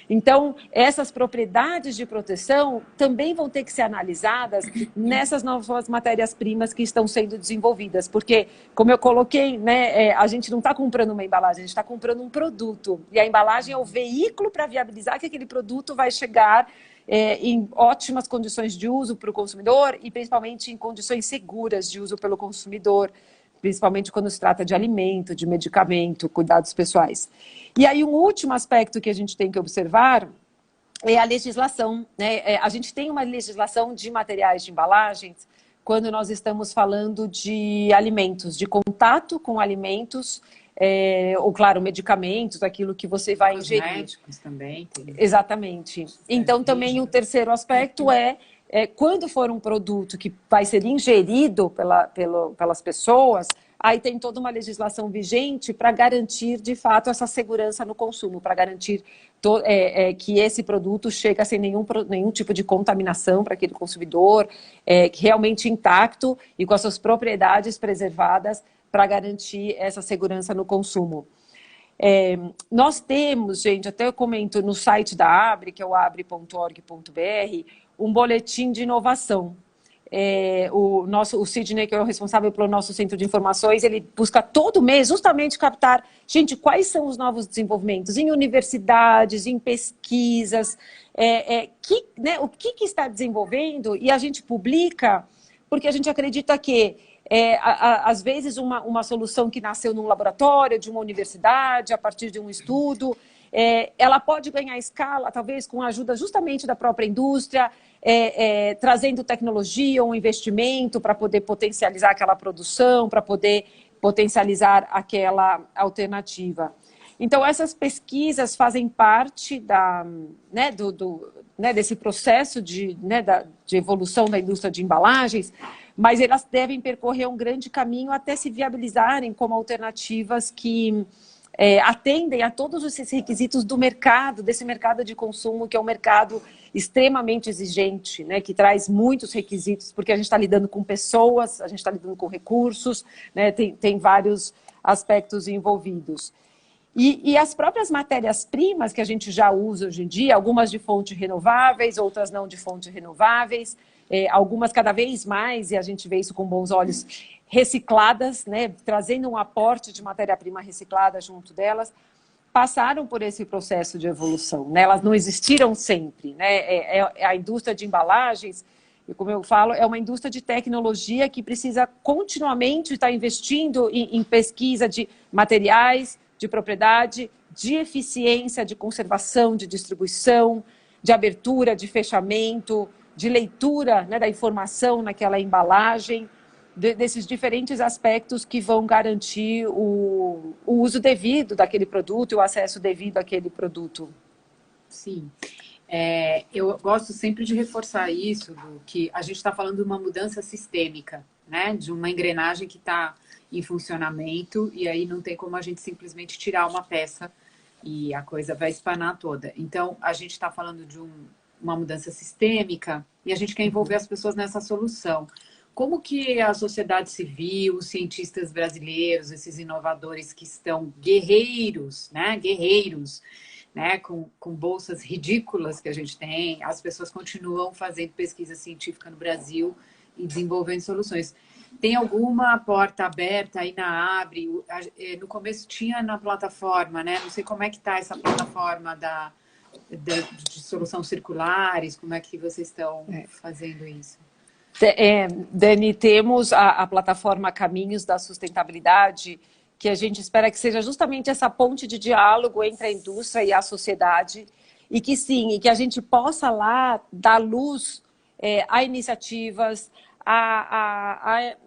Então, essas propriedades de proteção também vão ter que ser analisadas nessas novas matérias-primas que estão sendo desenvolvidas, porque, como eu coloquei, né, a gente não está comprando uma embalagem, a gente está comprando um produto. E a embalagem é o veículo para viabilizar que aquele produto vai chegar em ótimas condições de uso para o consumidor e principalmente em condições seguras de uso pelo consumidor, principalmente quando se trata de alimento, de medicamento, cuidados pessoais. E aí um último aspecto que a gente tem que observar é a legislação, né? A gente tem uma legislação de materiais de embalagens quando nós estamos falando de alimentos, de contato com alimentos, ou, claro, medicamentos, aquilo que você vai ingerir. Cosméticos também. Exatamente. Então, também o terceiro aspecto quando for um produto que vai ser ingerido pelas pessoas, aí tem toda uma legislação vigente para garantir, de fato, essa segurança no consumo, para garantir que esse produto chega sem nenhum tipo de contaminação para aquele consumidor, realmente intacto e com as suas propriedades preservadas, para garantir essa segurança no consumo. Nós temos, gente, até eu comento no site da ABRE, que é o abre.org.br, um boletim de inovação. O Sidney, que é o responsável pelo nosso centro de informações, ele busca todo mês justamente captar, gente, quais são os novos desenvolvimentos em universidades, em pesquisas, o que está desenvolvendo, e a gente publica porque a gente acredita que às vezes uma solução que nasceu num laboratório, de uma universidade, a partir de um estudo, ela pode ganhar escala, talvez com a ajuda justamente da própria indústria, trazendo tecnologia ou um investimento para poder potencializar aquela produção, para poder potencializar aquela alternativa. Então, essas pesquisas fazem parte desse processo de evolução da indústria de embalagens, mas elas devem percorrer um grande caminho até se viabilizarem como alternativas que atendem a todos esses requisitos do mercado, desse mercado de consumo, que é um mercado extremamente exigente, né, que traz muitos requisitos, porque a gente está lidando com pessoas, a gente está lidando com recursos, né, tem vários aspectos envolvidos. E as próprias matérias-primas que a gente já usa hoje em dia, algumas de fontes renováveis, outras não de fontes renováveis, algumas cada vez mais, e a gente vê isso com bons olhos, recicladas, né, trazendo um aporte de matéria-prima reciclada junto delas, passaram por esse processo de evolução, né? Elas não existiram sempre, né? A indústria de embalagens, e como eu falo, é uma indústria de tecnologia que precisa continuamente estar investindo em pesquisa de materiais, de propriedade, de eficiência, de conservação, de distribuição, de abertura, de fechamento, de leitura, né, da informação naquela embalagem, desses diferentes aspectos que vão garantir o uso devido daquele produto e o acesso devido àquele produto. Sim. Eu gosto sempre de reforçar isso, que a gente está falando de uma mudança sistêmica, né, de uma engrenagem que está em funcionamento, e aí não tem como a gente simplesmente tirar uma peça e a coisa vai espanar toda. Então, a gente está falando de uma mudança sistêmica e a gente quer envolver as pessoas nessa solução. Como que a sociedade civil, os cientistas brasileiros, esses inovadores que estão guerreiros, né, com bolsas ridículas que a gente tem, as pessoas continuam fazendo pesquisa científica no Brasil e desenvolvendo soluções. Tem alguma porta aberta aí na Abre? No começo tinha na plataforma, né? Não sei como é que está essa plataforma de soluções circulares, como é que vocês estão fazendo isso? Dani, temos a plataforma Caminhos da Sustentabilidade, que a gente espera que seja justamente essa ponte de diálogo entre a indústria e a sociedade, e que sim, e que a gente possa lá dar luz a iniciativas,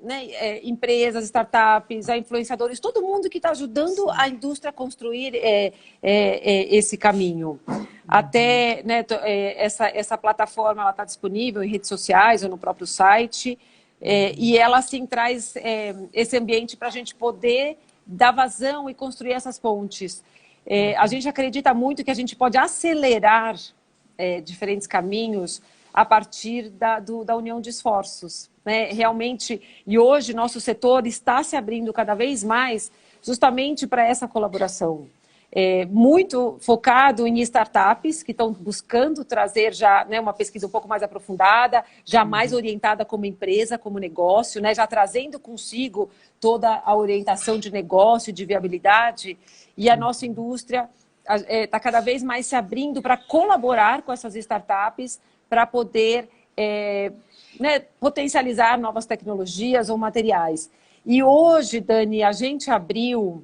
né, empresas, startups, a influenciadores, todo mundo que está ajudando a indústria a construir esse caminho. Até, né, essa plataforma está disponível em redes sociais ou no próprio site, e ela sim traz esse ambiente para a gente poder dar vazão e construir essas pontes. A gente acredita muito que a gente pode acelerar diferentes caminhos a partir da união de esforços, né? Realmente, e hoje nosso setor está se abrindo cada vez mais justamente para essa colaboração. Muito focado em startups que estão buscando trazer já, né, uma pesquisa um pouco mais aprofundada, já mais orientada como empresa, como negócio, né, já trazendo consigo toda a orientação de negócio, de viabilidade, e a nossa indústria está cada vez mais se abrindo para colaborar com essas startups para poder né, potencializar novas tecnologias ou materiais. E hoje, Dani, a gente abriu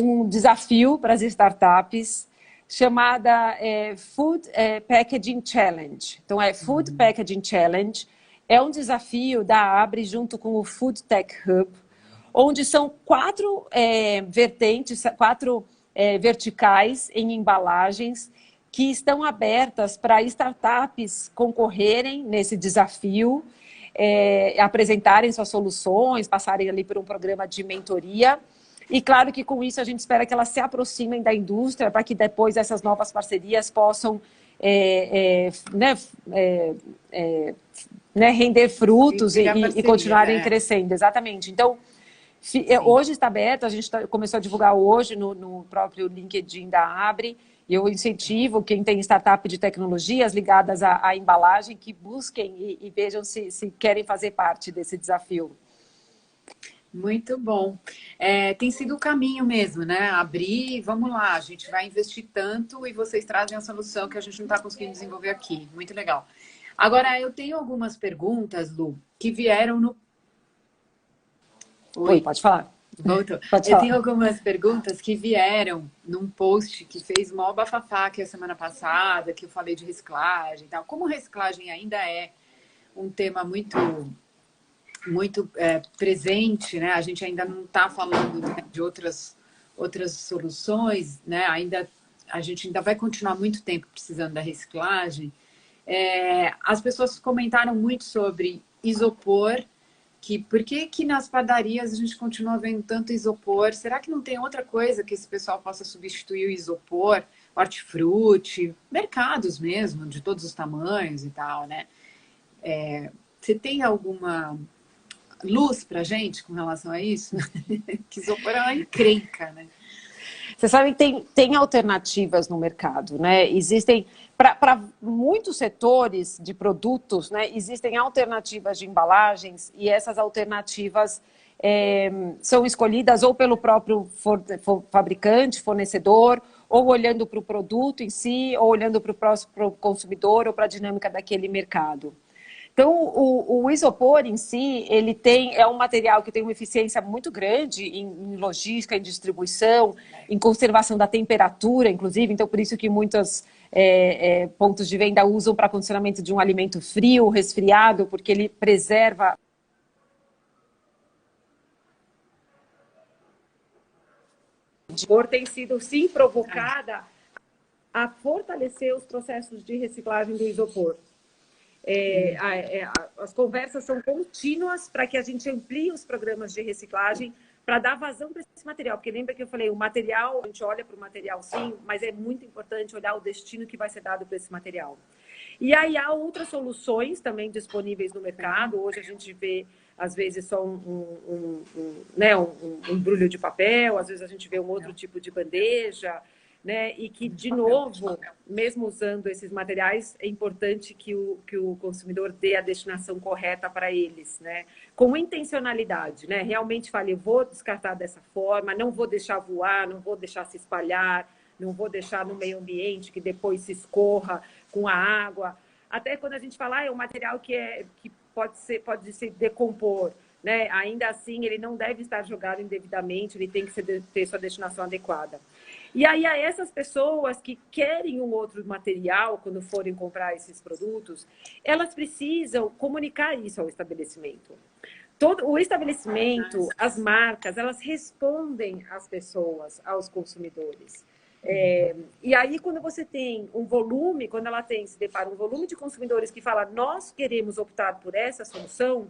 um desafio para as startups chamada Food Packaging Challenge. Então, Food Packaging Challenge é um desafio da Abre junto com o Food Tech Hub, onde são 4 vertentes, 4 verticais em embalagens que estão abertas para startups concorrerem nesse desafio, apresentarem suas soluções, passarem ali por um programa de mentoria. E claro que com isso a gente espera que elas se aproximem da indústria para que depois essas novas parcerias possam render frutos e continuarem crescendo. Exatamente. Então, hoje está aberto, a gente começou a divulgar hoje no próprio LinkedIn da Abre. Eu incentivo quem tem startup de tecnologias ligadas à embalagem que busquem e vejam se querem fazer parte desse desafio. Muito bom. Tem sido o caminho mesmo, né? Abrir, vamos lá, a gente vai investir tanto e vocês trazem a solução que a gente não está conseguindo desenvolver aqui. Muito legal. Agora, eu tenho algumas perguntas, Lu, que vieram no... Oi, pode falar. Voltou. Pode eu falar. tenho algumas perguntas que vieram num post que fez mó bafafá que a semana passada, que eu falei de reciclagem e tal. Como reciclagem ainda é um tema muito presente, né? A gente ainda não está falando, né, de outras soluções, né? A gente ainda vai continuar muito tempo precisando da reciclagem. As pessoas comentaram muito sobre isopor, por que nas padarias a gente continua vendo tanto isopor? Será que não tem outra coisa que esse pessoal possa substituir o isopor? Hortifruti, mercados mesmo, de todos os tamanhos e tal, né? Você tem alguma luz pra gente com relação a isso? Que isopor é uma encrenca, né? Você sabe que tem alternativas no mercado, né? Existem, para muitos setores de produtos, né, existem alternativas de embalagens e essas alternativas são escolhidas ou pelo próprio fabricante, fornecedor, ou olhando para o produto em si, ou olhando para o consumidor ou para a dinâmica daquele mercado. Então, o isopor em si, ele é um material que tem uma eficiência muito grande em logística, em distribuição, em conservação da temperatura, inclusive. Então, por isso que muitos pontos de venda usam para condicionamento de um alimento frio, resfriado, porque ele preserva. Tem sido, sim, provocada a fortalecer os processos de reciclagem do isopor. As conversas são contínuas para que a gente amplie os programas de reciclagem para dar vazão para esse material. Porque lembra que eu falei, o material, a gente olha para o material sim, mas é muito importante olhar o destino que vai ser dado para esse material. E aí há outras soluções também disponíveis no mercado. Hoje a gente vê, às vezes, só um embrulho de papel, às vezes a gente vê um outro tipo de bandeja, né? E que, de novo, mesmo usando esses materiais, é importante que o consumidor dê a destinação correta para eles, né? Com intencionalidade, né? Realmente fale, eu vou descartar dessa forma, não vou deixar voar, não vou deixar se espalhar, não vou deixar no meio ambiente que depois se escorra com a água. Até quando a gente fala, é um material que pode se decompor, né? Ainda assim, ele não deve estar jogado indevidamente, ele tem que ter sua destinação adequada. E aí, a essas pessoas que querem um outro material, quando forem comprar esses produtos, elas precisam comunicar isso ao estabelecimento. Todo o estabelecimento, as marcas, elas respondem às pessoas, aos consumidores. E aí, quando você tem um volume, quando ela se depara um volume de consumidores que fala, nós queremos optar por essa solução,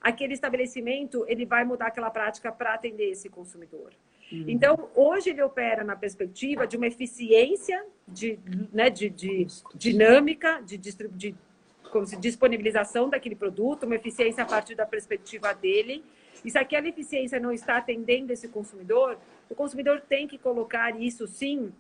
aquele estabelecimento ele vai mudar aquela prática para atender esse consumidor. Então, hoje ele opera na perspectiva de uma eficiência né, de dinâmica, de disponibilização daquele produto, uma eficiência a partir da perspectiva dele. E se aquela eficiência não está atendendo esse consumidor, o consumidor tem que colocar isso, sim,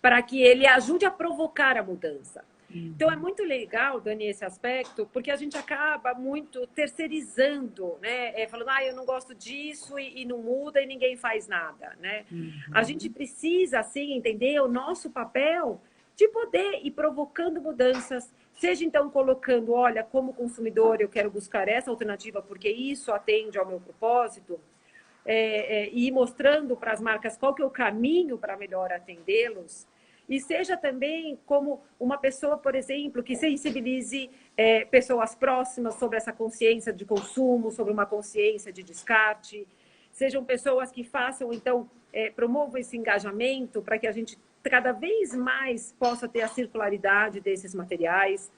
para que ele ajude a provocar a mudança. Então, é muito legal, Dani, esse aspecto, porque a gente acaba muito terceirizando, né? Falando, eu não gosto disso e não muda e ninguém faz nada, né? A gente precisa, assim, entender o nosso papel de poder ir provocando mudanças, seja então colocando, olha, como consumidor eu quero buscar essa alternativa porque isso atende ao meu propósito, e ir mostrando para as marcas qual que é o caminho para melhor atendê-los, e seja também como uma pessoa, por exemplo, que sensibilize pessoas próximas sobre essa consciência de consumo, sobre uma consciência de descarte, sejam pessoas que façam, então, promovam esse engajamento para que a gente cada vez mais possa ter a circularidade desses materiais.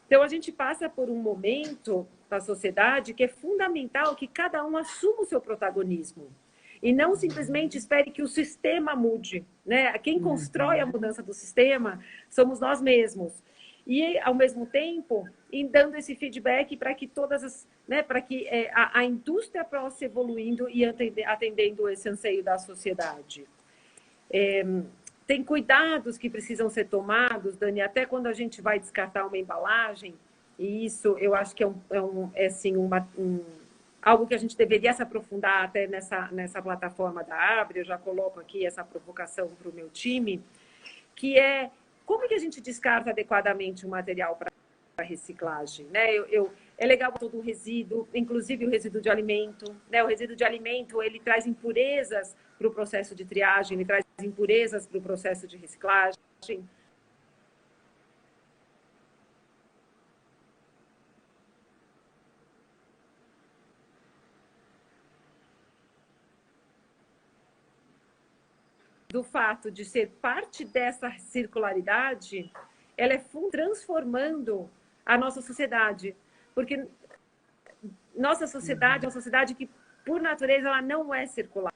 Então, a gente passa por um momento da sociedade que é fundamental que cada um assuma o seu protagonismo e não simplesmente espere que o sistema mude, né? Quem constrói a mudança do sistema somos nós mesmos. E, ao mesmo tempo, em dando esse feedback para que todas as, né, para que a indústria possa evoluindo e atendendo esse anseio da sociedade. Tem cuidados que precisam ser tomados, Dani, até quando a gente vai descartar uma embalagem, e isso eu acho que é assim, algo que a gente deveria se aprofundar até nessa plataforma da Abre. Eu já coloco aqui essa provocação para o meu time, que é como que a gente descarta adequadamente o material para reciclagem, né? É legal todo o resíduo, inclusive o resíduo de alimento, né? O resíduo de alimento, ele traz impurezas para o processo de triagem, ele traz impurezas para o processo de reciclagem. Do fato de ser parte dessa circularidade, ela é transformando a nossa sociedade, porque nossa sociedade é uma sociedade que, por natureza, ela não é circular.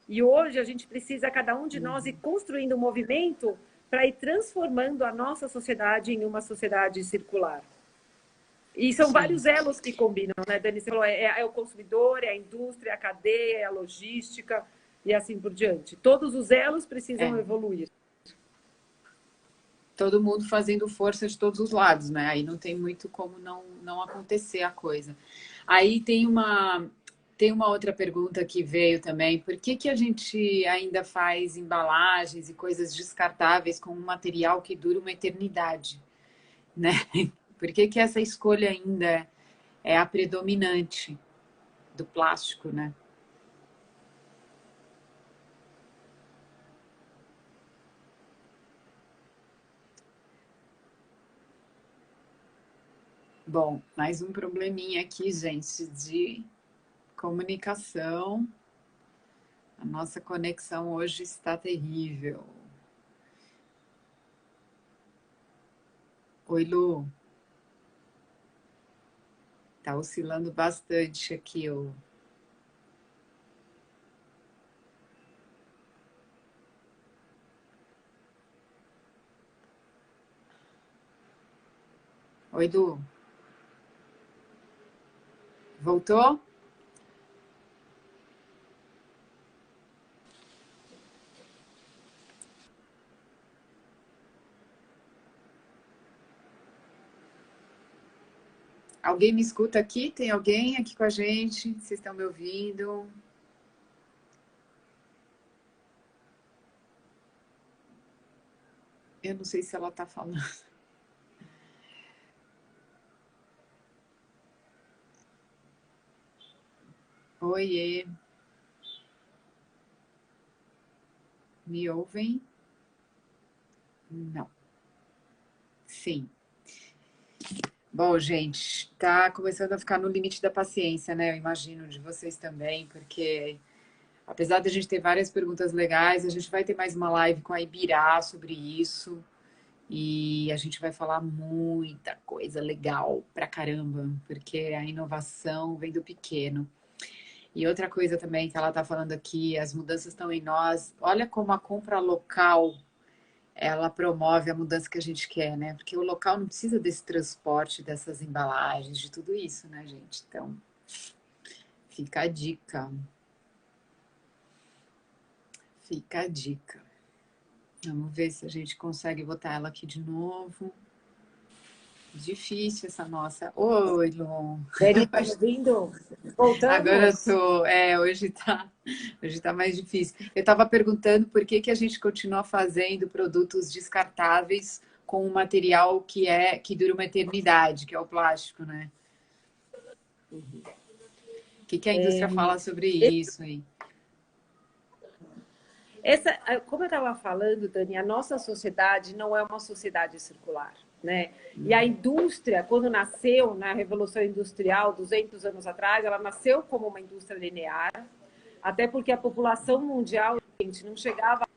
E hoje a gente precisa, cada um de nós, ir construindo um movimento para ir transformando a nossa sociedade em uma sociedade circular. E são vários elos que combinam, né, Dani? Você falou, é o consumidor, é a indústria, é a cadeia, é a logística e assim por diante. Todos os elos precisam evoluir. Todo mundo fazendo força de todos os lados, né? Aí não tem muito como não acontecer a coisa. Aí tem uma outra pergunta que veio também. Por que a gente ainda faz embalagens e coisas descartáveis com um material que dura uma eternidade, né? Por que essa escolha ainda é a predominante do plástico, né? Bom, mais um probleminha aqui, gente, de comunicação. A nossa conexão hoje está terrível. Oi, Lu. Tá oscilando bastante aqui o... Oi, Lu. Voltou? Alguém me escuta aqui? Tem alguém aqui com a gente? Vocês estão me ouvindo? Eu não sei se ela está falando. Oiê. Me ouvem? Não. Sim. Bom, gente, tá começando a ficar no limite da paciência, né? Eu imagino de vocês também, porque apesar de a gente ter várias perguntas legais, a gente vai ter mais uma live com a Ibirá sobre isso. E a gente vai falar muita coisa legal pra caramba, porque a inovação vem do pequeno. E outra coisa também que ela está falando aqui, as mudanças estão em nós. Olha como a compra local, ela promove a mudança que a gente quer, né? Porque o local não precisa desse transporte, dessas embalagens, de tudo isso, né, gente? Então, fica a dica. Fica a dica. Vamos ver se a gente consegue botar ela aqui de novo. Difícil essa nossa. Oi, Lu. Dani, tá me ouvindo? Agora eu Voltamos? tô. Hoje tá mais difícil. Eu estava perguntando por que a gente continua fazendo produtos descartáveis com um material que dura uma eternidade, que é o plástico, né? O que a indústria fala sobre isso aí? Como eu estava falando, Dani, a nossa sociedade não é uma sociedade circular, né? E a indústria, quando nasceu na Revolução Industrial, 200 anos atrás, ela nasceu como uma indústria linear, até porque a população mundial, gente, não chegava a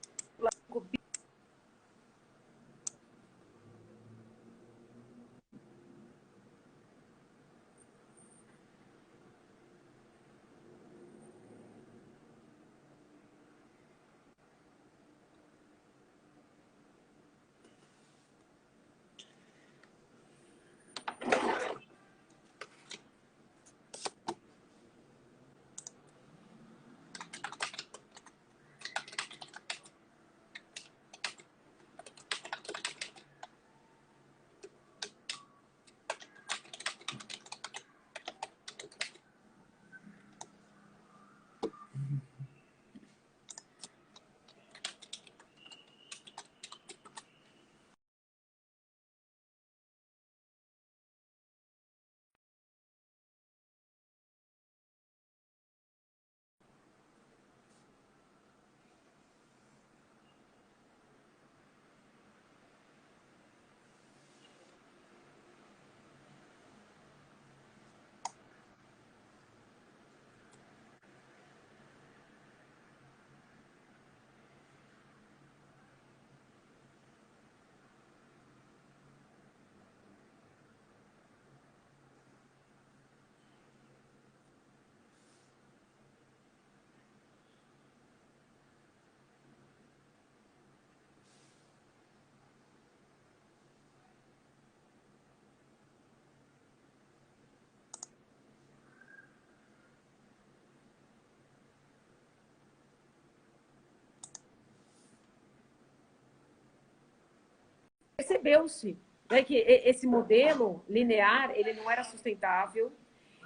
percebeu-se, né, que esse modelo linear ele não era sustentável,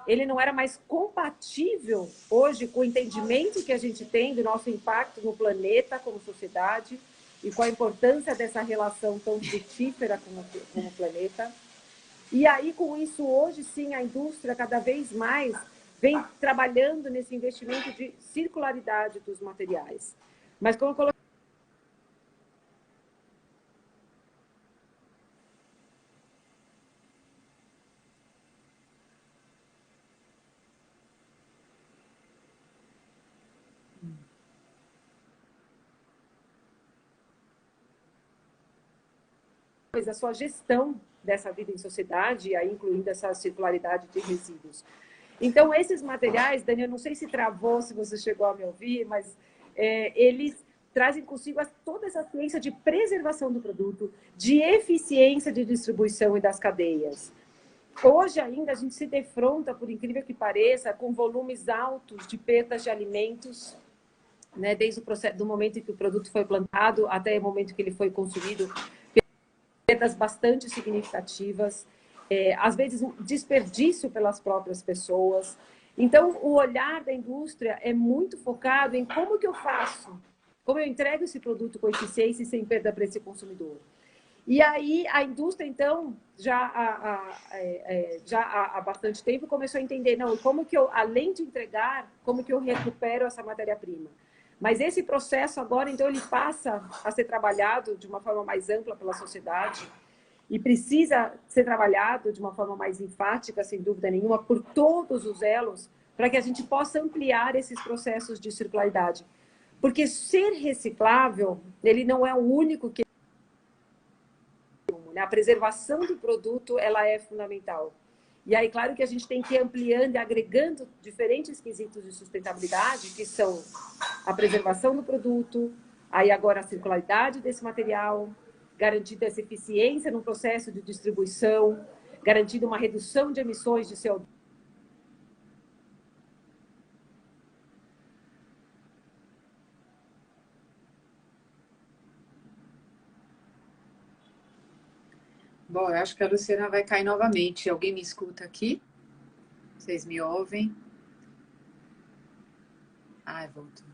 ele não era mais compatível hoje com o entendimento que a gente tem do nosso impacto no planeta como sociedade e com a importância dessa relação tão frutífera com o planeta. E aí, com isso, hoje sim, a indústria cada vez mais vem trabalhando nesse investimento de circularidade dos materiais. Mas como eu coloquei, a sua gestão dessa vida em sociedade, aí incluindo essa circularidade de resíduos. Então, esses materiais, Dani, eu não sei se travou, se você chegou a me ouvir, mas eles trazem consigo toda essa ciência de preservação do produto, de eficiência de distribuição e das cadeias. Hoje ainda a gente se defronta, por incrível que pareça, com volumes altos de perdas de alimentos, né, desde o processo, do momento em que o produto foi plantado até o momento que ele foi consumido, perdas bastante significativas, às vezes um desperdício pelas próprias pessoas. Então, o olhar da indústria é muito focado em como que eu faço, como eu entrego esse produto com eficiência e sem perda para esse consumidor. E aí a indústria, então, já há bastante tempo começou a entender, não, como que eu, além de entregar, como que eu recupero essa matéria-prima. Mas esse processo agora, então, ele passa a ser trabalhado de uma forma mais ampla pela sociedade e precisa ser trabalhado de uma forma mais enfática, sem dúvida nenhuma, por todos os elos, para que a gente possa ampliar esses processos de circularidade. Porque ser reciclável, ele não é o único que... A preservação do produto, ela é fundamental. E aí, claro que a gente tem que ir ampliando e agregando diferentes quesitos de sustentabilidade, que são a preservação do produto, aí agora a circularidade desse material, garantida essa eficiência no processo de distribuição, garantida uma redução de emissões de CO2. Bom, eu acho que a Luciana vai cair novamente. Alguém me escuta aqui? Vocês me ouvem? Ai, voltou.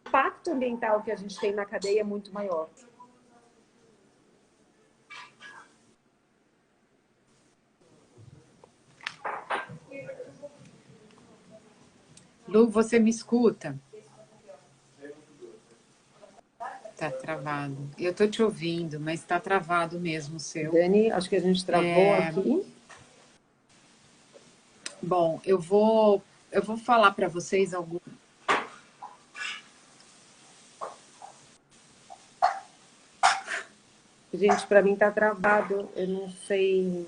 O impacto ambiental que a gente tem na cadeia é muito maior. Lu, você me escuta? Tá travado. Eu tô te ouvindo, mas tá travado mesmo o seu. Dani, acho que a gente travou aqui. Bom, eu vou falar para vocês algum. Gente, para mim tá travado, eu não sei.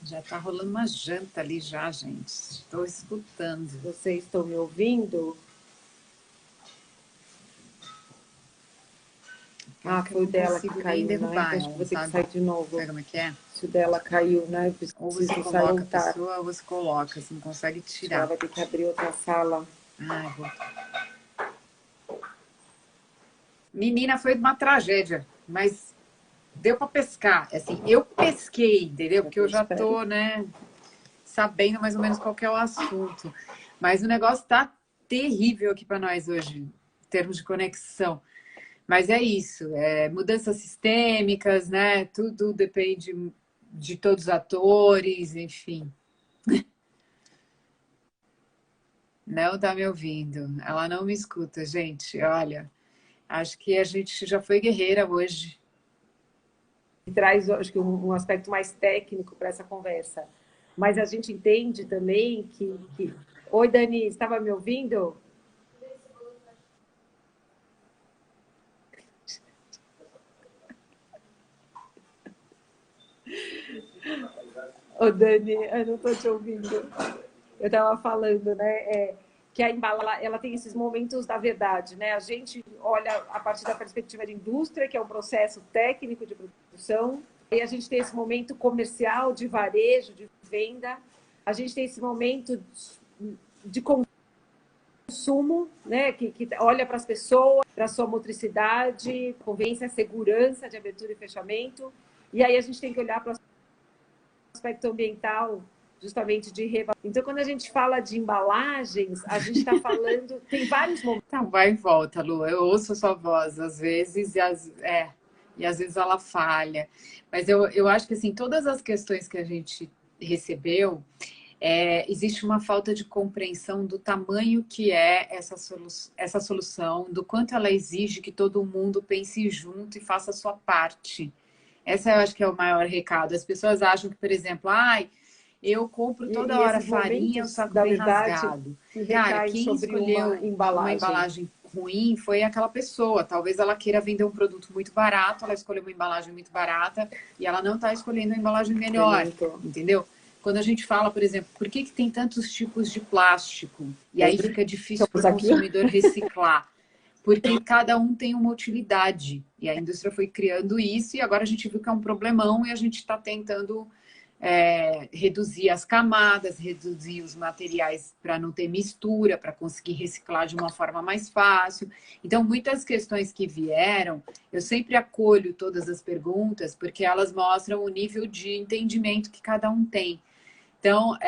Já tá rolando uma janta ali já, gente. Estou escutando. Vocês estão me ouvindo? Ah, foi o dela que caiu, derrubar, né? Acho que vou ter que sair de novo. Sabe como é que é? Se o dela caiu, né? Ou você coloca a pessoa, ou você coloca, você não consegue tirar. Ela vai ter que abrir outra sala. Ai, vou... Menina, foi uma tragédia, mas deu para pescar. Assim, eu pesquei, entendeu? Porque eu já tô, né, sabendo mais ou menos qual que é o assunto. Mas o negócio tá terrível aqui para nós hoje, em termos de conexão. Mas é isso, mudanças sistêmicas, né? Tudo depende de todos os atores, enfim. Não tá me ouvindo. Ela não me escuta, gente. Olha, acho que a gente já foi guerreira hoje. Traz, acho que, um aspecto mais técnico para essa conversa. Mas a gente entende também que... Oi, Dani, estava me ouvindo? Ô, Dani, eu não estou te ouvindo. Eu estava falando, né, que a Embala, ela tem esses momentos da verdade, né? A gente olha a partir da perspectiva de indústria, que é um processo técnico de produção, e a gente tem esse momento comercial, de varejo, de venda, a gente tem esse momento de consumo, né, que olha para as pessoas, para a sua motricidade, conveniência, segurança de abertura e fechamento, e aí a gente tem que olhar para o aspecto ambiental, justamente de Então, quando a gente fala de embalagens, a gente está falando... Tem vários momentos... Então, vai e volta, Lu. Eu ouço a sua voz, às vezes, e às vezes ela falha. Mas eu acho que, assim, todas as questões que a gente recebeu, existe uma falta de compreensão do tamanho que é essa solução, do quanto ela exige que todo mundo pense junto e faça a sua parte. Essa eu acho que é o maior recado. As pessoas acham que, por exemplo, eu compro toda hora farinha, o saco vem rasgado. Cara, quem escolheu uma embalagem ruim foi aquela pessoa. Talvez ela queira vender um produto muito barato, ela escolheu uma embalagem muito barata e ela não está escolhendo uma embalagem melhor, entendeu? Quando a gente fala, por exemplo, por que tem tantos tipos de plástico? E aí fica difícil para o consumidor reciclar. Porque cada um tem uma utilidade. E a indústria foi criando isso e agora a gente viu que é um problemão e a gente está tentando reduzir as camadas, reduzir os materiais para não ter mistura, para conseguir reciclar de uma forma mais fácil. Então, muitas questões que vieram, eu sempre acolho todas as perguntas, porque elas mostram o nível de entendimento que cada um tem. Então,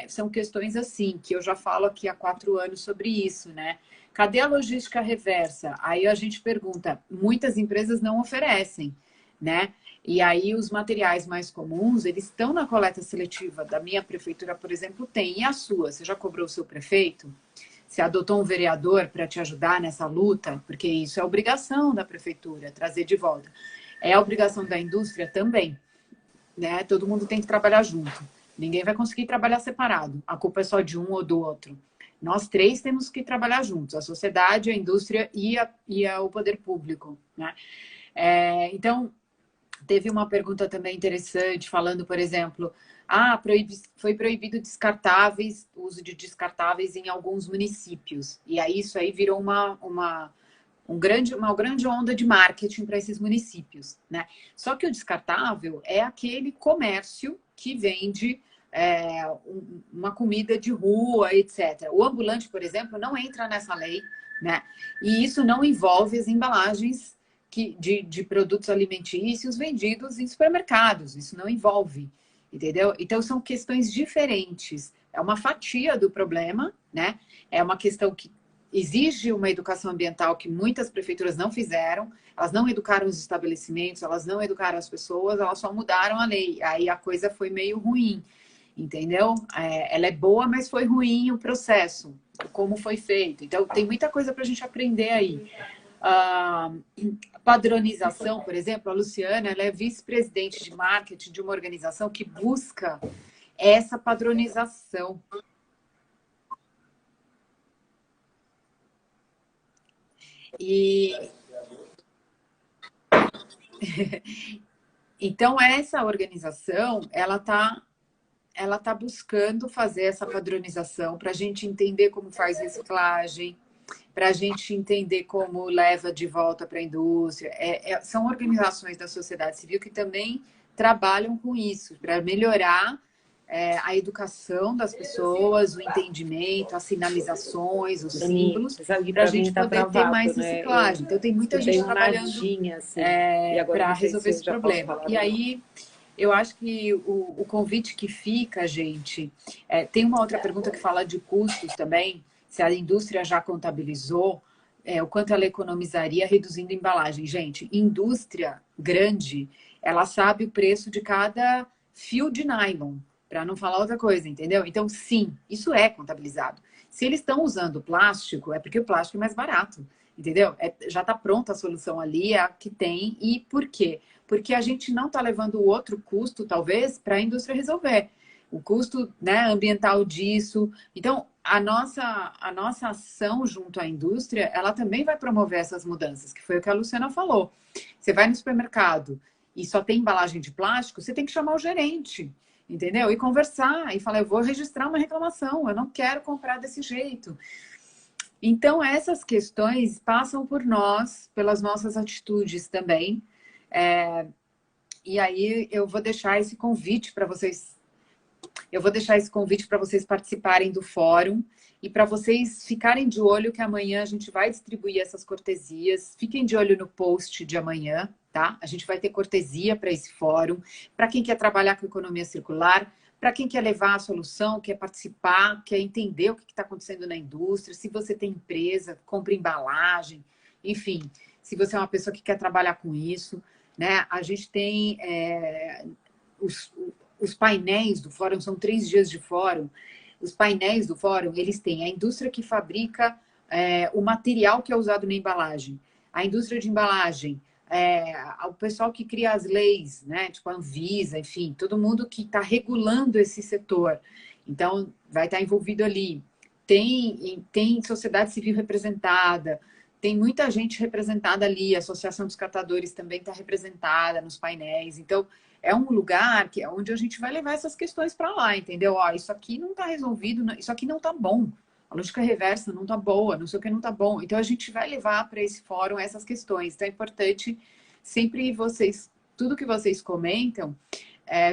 são questões assim, que eu já falo aqui há 4 anos sobre isso, né? Cadê a logística reversa? Aí a gente pergunta, muitas empresas não oferecem, né? E aí os materiais mais comuns, eles estão na coleta seletiva. Da minha prefeitura, por exemplo, tem. E a sua? Você já cobrou o seu prefeito? Você adotou um vereador para te ajudar nessa luta? Porque isso é obrigação da prefeitura, trazer de volta. É a obrigação da indústria também, né? Todo mundo tem que trabalhar junto. Ninguém vai conseguir trabalhar separado. A culpa é só de um ou do outro. Nós 3 temos que trabalhar juntos. A sociedade, a indústria e o poder público, né? Então, teve uma pergunta também interessante, falando, por exemplo, foi proibido descartáveis, o uso de descartáveis em alguns municípios. E aí isso aí virou uma grande onda de marketing para esses municípios, né? Só que o descartável é aquele comércio que vende uma comida de rua, etc. O ambulante, por exemplo, não entra nessa lei, né? E isso não envolve as embalagens de produtos alimentícios vendidos em supermercados. Isso não envolve, entendeu? Então, são questões diferentes. É uma fatia do problema, né? É uma questão que exige uma educação ambiental que muitas prefeituras não fizeram. Elas não educaram os estabelecimentos, elas não educaram as pessoas, elas só mudaram a lei. Aí a coisa foi meio ruim, entendeu? Ela é boa, mas foi ruim o processo, como foi feito. Então, tem muita coisa para a gente aprender aí. Padronização, por exemplo, a Luciana, ela é vice-presidente de marketing de uma organização que busca essa padronização. Então, essa organização, ela tá buscando fazer essa padronização para a gente entender como faz reciclagem, para a gente entender como leva de volta para a indústria. São organizações da sociedade civil que também trabalham com isso, para melhorar a educação das pessoas, o entendimento, as sinalizações, os símbolos, para a gente poder ter mais reciclagem. Então, tem muita gente trabalhando assim, para resolver esse problema. E aí, eu acho que o convite que fica, gente... tem uma outra pergunta que fala de custos também, se a indústria já contabilizou o quanto ela economizaria reduzindo a embalagem. Gente, indústria grande, ela sabe o preço de cada fio de nylon, para não falar outra coisa, entendeu? Então, sim, isso é contabilizado. Se eles estão usando plástico, é porque o plástico é mais barato, entendeu? Já está pronta a solução ali, é a que tem. E por quê? Porque a gente não está levando o outro custo, talvez, para a indústria resolver. O custo, né, ambiental disso. Então, a nossa ação junto à indústria, ela também vai promover essas mudanças, que foi o que a Luciana falou. Você vai no supermercado e só tem embalagem de plástico, você tem que chamar o gerente, entendeu? E conversar, e falar, eu vou registrar uma reclamação, eu não quero comprar desse jeito. Então, essas questões passam por nós, pelas nossas atitudes também. E aí, eu vou deixar esse convite para vocês. Eu vou deixar esse convite para vocês participarem do fórum e para vocês ficarem de olho que amanhã a gente vai distribuir essas cortesias. Fiquem de olho no post de amanhã, tá? A gente vai ter cortesia para esse fórum, para quem quer trabalhar com economia circular, para quem quer levar a solução, quer participar, quer entender o que está acontecendo na indústria, se você tem empresa, compra embalagem, enfim, se você é uma pessoa que quer trabalhar com isso, né? A gente tem os painéis do fórum, são 3 dias de fórum, os painéis do fórum, eles têm a indústria que fabrica o material que é usado na embalagem, a indústria de embalagem, o pessoal que cria as leis, né? Tipo a Anvisa, enfim, todo mundo que está regulando esse setor. Então, vai estar envolvido ali. Tem sociedade civil representada, tem muita gente representada ali, a Associação dos Catadores também está representada nos painéis. Então, é um lugar que é onde a gente vai levar essas questões para lá, entendeu? Ó, isso aqui não está resolvido, isso aqui não está bom. A lógica reversa não está boa, não sei o que não está bom. Então, a gente vai levar para esse fórum essas questões. Então, é importante sempre tudo que vocês comentam,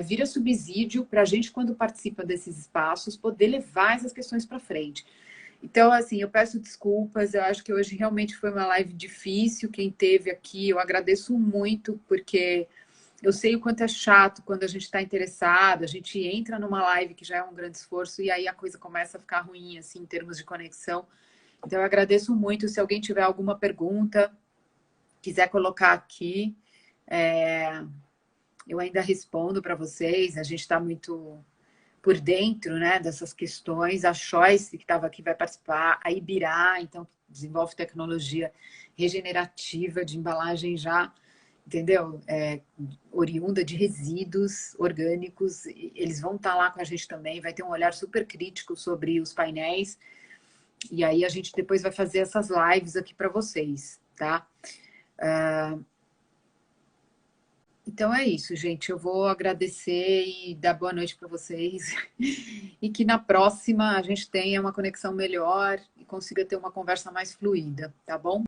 vira subsídio para a gente, quando participa desses espaços, poder levar essas questões para frente. Então, assim, eu peço desculpas, eu acho que hoje realmente foi uma live difícil, quem teve aqui, eu agradeço muito, porque eu sei o quanto é chato quando a gente está interessado, a gente entra numa live que já é um grande esforço, e aí a coisa começa a ficar ruim, assim, em termos de conexão. Então, eu agradeço muito. Se alguém tiver alguma pergunta, quiser colocar aqui, eu ainda respondo para vocês. A gente está muito por dentro, né, dessas questões. A Choice, que estava aqui, vai participar. A Ibirá, então, que desenvolve tecnologia regenerativa de embalagem já, entendeu? Oriunda de resíduos orgânicos. Eles vão estar lá com a gente também. Vai ter um olhar super crítico sobre os painéis. E aí a gente depois vai fazer essas lives aqui para vocês, tá? Então é isso, gente. Eu vou agradecer e dar boa noite para vocês. E que na próxima a gente tenha uma conexão melhor e consiga ter uma conversa mais fluida, tá bom?